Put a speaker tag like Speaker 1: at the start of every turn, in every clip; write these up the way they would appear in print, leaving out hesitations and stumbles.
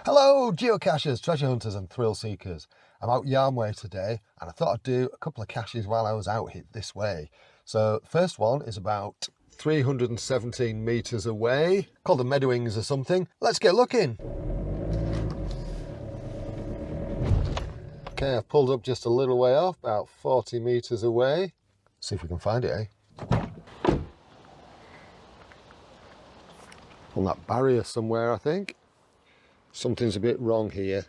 Speaker 1: Hello geocachers, treasure hunters and thrill seekers. I'm out Yarm way today and I thought I'd do a couple of caches while I was out this way. So the first one is about 317 metres away, called the Meadowings or something. Let's get looking. Okay, I've pulled up just a little way off, about 40 metres away. See if we can find it, eh? On that barrier somewhere, I think. Something's a bit wrong here.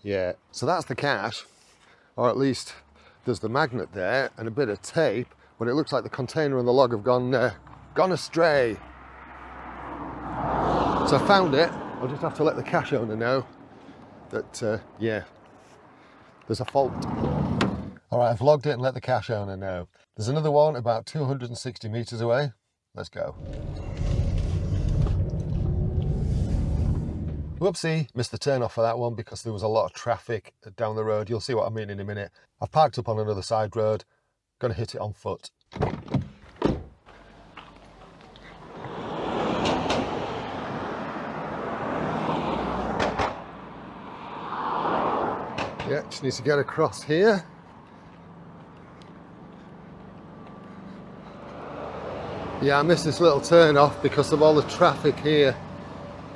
Speaker 1: Yeah, so that's the cache, or at least there's the magnet there and a bit of tape, but it looks like the container and the log have gone astray. So I found it. I'll just have to let the cache owner know that, yeah, there's a fault. All right, I've logged it and let the cache owner know. There's another one about 260 metres away. Let's go. Whoopsie, missed the turn off for that one because there was a lot of traffic down the road. You'll see what I mean in a minute. I've parked up on another side road, gonna hit it on foot. Yeah, just need to get across here. Yeah, I missed this little turn off because of all the traffic here.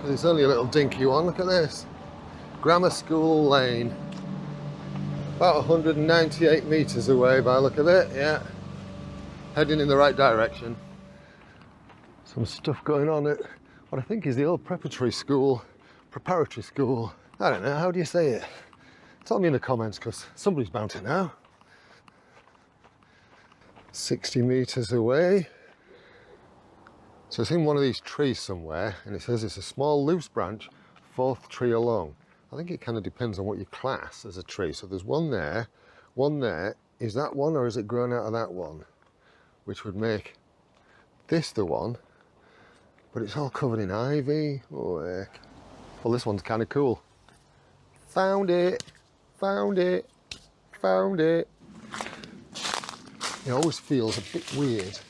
Speaker 1: It's only a little dinky one. Look at this. Grammar School Lane. About 198 metres away by the look of it, yeah. Heading in the right direction. Some stuff going on at what I think is the old preparatory school. I don't know, how do you say it? Tell me in the comments because somebody's bound to know. 60 metres away. So it's in one of these trees somewhere, and it says it's a small loose branch, 4th tree along. I think it kind of depends on what you class as a tree. So there's one there. Is that one, or is it grown out of that one? Which would make this the one, but it's all covered in ivy. Oh heck. Well, this one's kind of cool. Found it. It always feels a bit weird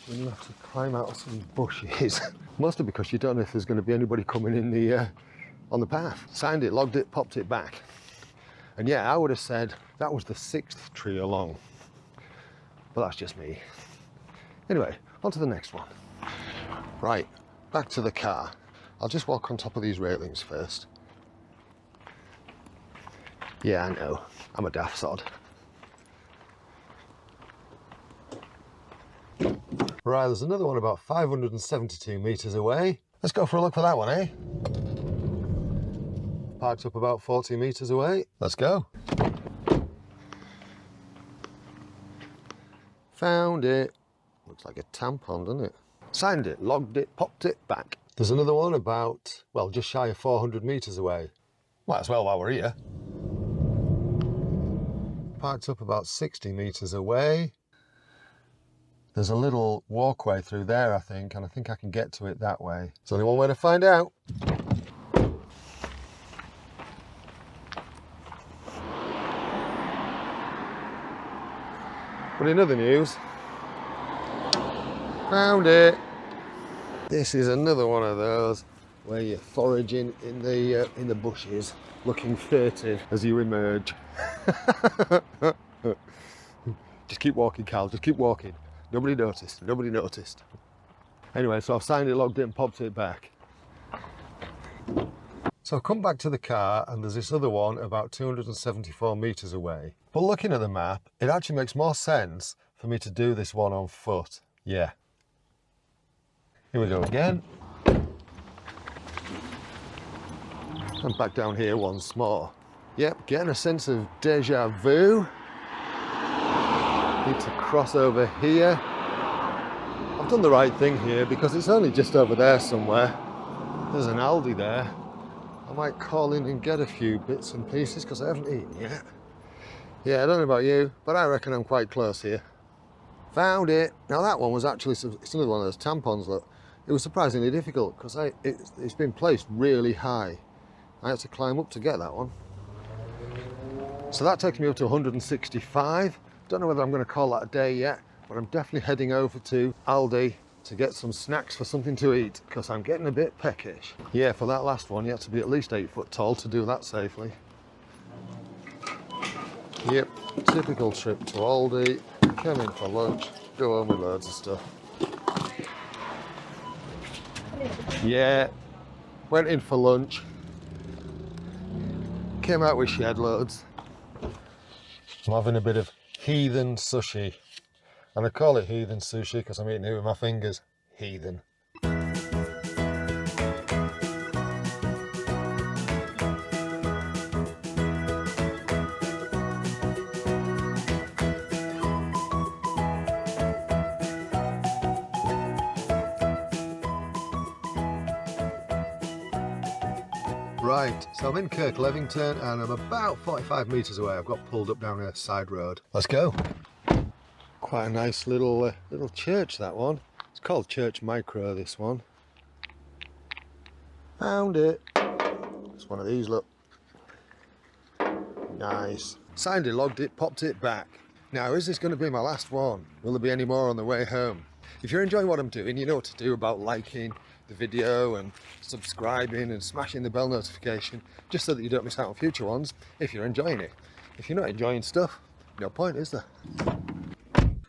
Speaker 1: when you have to climb out of some bushes. Mostly because you don't know if there's going to be anybody coming in the on the path. Signed it, logged it, popped it back. And yeah, I would have said that was the 6th tree along. But that's just me. Anyway, on to the next one. Right, back to the car. I'll just walk on top of these railings first. Yeah, I know, I'm a daft sod. Right, there's another one about 572 metres away. Let's go for a look for that one, eh? Parked up about 40 metres away. Let's go. Found it. Looks like a tampon, doesn't it? Signed it, logged it, popped it back. There's another one about, well, just shy of 400 metres away. Might as well while we're here. Parked up about 60 metres away. There's a little walkway through there, I think, and I think I can get to it that way. There's only one way to find out. But in other news, found it. This is another one of those where you're foraging in the bushes, looking furtive as you emerge. Just keep walking, Cal, just keep walking. Nobody noticed. Anyway, so I've signed it, logged it and popped it back. So I've come back to the car and there's this other one about 274 metres away. But looking at the map, it actually makes more sense for me to do this one on foot. Yeah. Here we go again. And back down here once more. Yep, getting a sense of deja vu. Need to cross over here. I've done the right thing here because it's only just over there somewhere. There's an Aldi there. I might call in and get a few bits and pieces because I haven't eaten yet. Yeah, I don't know about you, but I reckon I'm quite close here. Found it. Now that one was actually, it's another one of those tampons, look. It was surprisingly difficult because it's been placed really high. I had to climb up to get that one. So that takes me up to 165. Don't know whether I'm going to call that a day yet, but I'm definitely heading over to Aldi to get some snacks for something to eat because I'm getting a bit peckish. Yeah, for that last one you have to be at least 8 foot tall to do that safely. Yep, typical trip to Aldi, came in for lunch, go home with loads of stuff. Yeah, went in for lunch, came out with shed loads. I'm having a bit of heathen sushi. And I call it heathen sushi because I'm eating it with my fingers. Heathen. Right, so I'm in Kirk Levington and I'm about 45 metres away. I've got pulled up down a side road. Let's go. Quite a nice little church, that one. It's called Church Micro, this one. Found it. It's one of these, look. Nice. Signed it, logged it, popped it back. Now, is this going to be my last one? Will there be any more on the way home? If you're enjoying what I'm doing, you know what to do about liking the video and subscribing and smashing the bell notification just so that you don't miss out on future ones if you're enjoying it. If you're not enjoying stuff, no point, is there?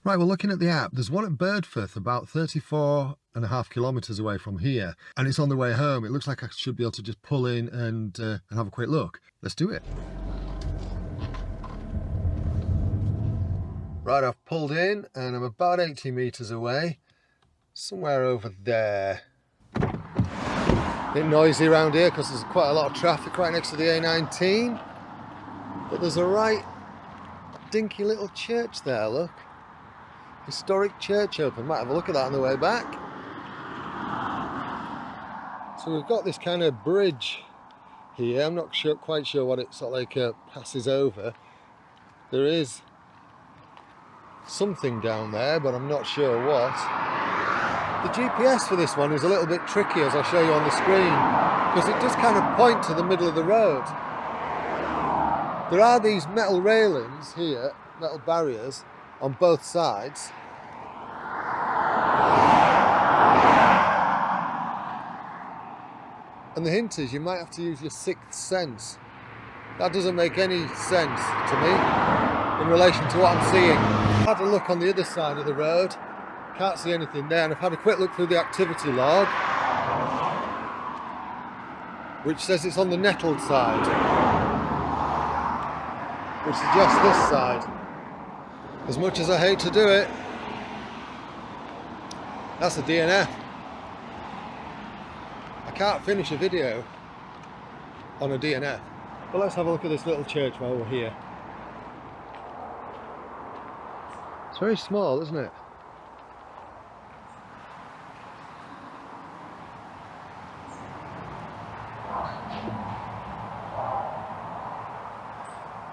Speaker 1: Right, we're looking at the app. There's one at Birdforth, about 34.5 kilometres away from here, and it's on the way home. It looks like I should be able to just pull in and have a quick look. Let's do it. Right, I've pulled in and I'm about 80 metres away, somewhere over there. A bit noisy around here because there's quite a lot of traffic right next to the A19, but there's a right dinky little church there, look. Historic church open. Might have a look at that on the way back. So we've got this kind of bridge here. I'm not quite sure what it sort of like passes over. There is something down there, but I'm not sure what. The GPS for this one is a little bit tricky, as I'll show you on the screen, because it does kind of point to the middle of the road. There are these metal railings here, metal barriers, on both sides. And the hint is you might have to use your sixth sense. That doesn't make any sense to me in relation to what I'm seeing. I've had a look on the other side of the road, can't see anything there, and I've had a quick look through the activity log, which says it's on the nettled side, which suggests this side. As much as I hate to do it, that's a DNF. I can't finish a video on a DNF. But let's have a look at this little church while we're here. It's very small, isn't it?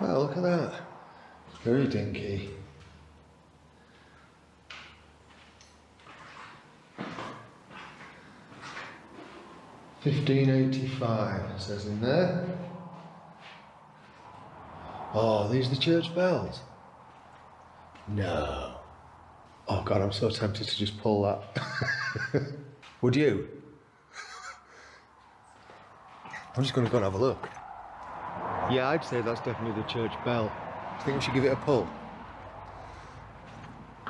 Speaker 1: Well, look at that. Very dinky. $15.85 it says in there. Oh, these are the church bells? No. Oh God, I'm so tempted to just pull that. Would you? I'm just going to go and have a look. Yeah, I'd say that's definitely the church bell. Do you think we should give it a pull?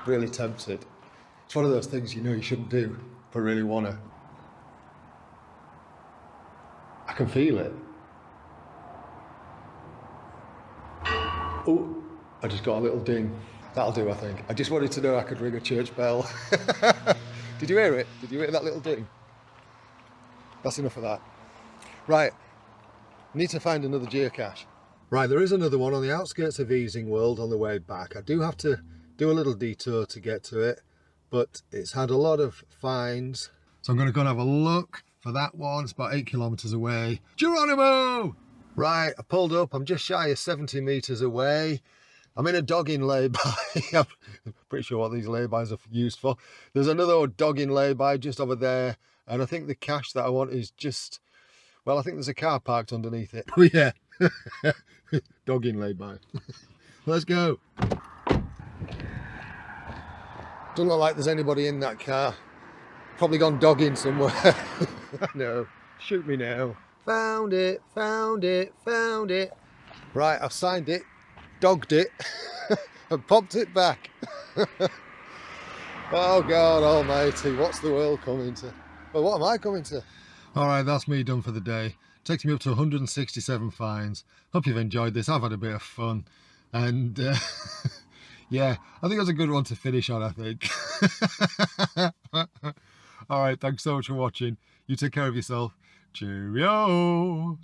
Speaker 1: Really tempted. It's one of those things you know you shouldn't do, but really wanna. I can feel it. Oh, I just got a little ding. That'll do, I think. I just wanted to know I could ring a church bell. Did you hear it? Did you hear that little ding? That's enough of that. Right, need to find another geocache. Right, there is another one on the outskirts of Easing World on the way back. I do have to do a little detour to get to it, but it's had a lot of finds. So I'm going to go and have a look for that one. It's about 8 kilometres away. Geronimo! Right, I pulled up. I'm just shy of 70 metres away. I'm in a dogging lay-by. I'm pretty sure what these lay-bys are used for. There's another dogging lay-by just over there. And I think the cache that I want is just, well, I think there's a car parked underneath it. Oh yeah, dogging lay-by. Let's go. Doesn't look like there's anybody in that car. Probably gone dogging somewhere. No, shoot me now. Found it, found it, found it. Right, I've signed it, dogged it, and popped it back. Oh God almighty, what's the world coming to? Well, what am I coming to? Alright, that's me done for the day. Takes me up to 167 finds. Hope you've enjoyed this. I've had a bit of fun. And yeah, I think that's a good one to finish on, I think. Alright, thanks so much for watching. You take care of yourself. Cheerio!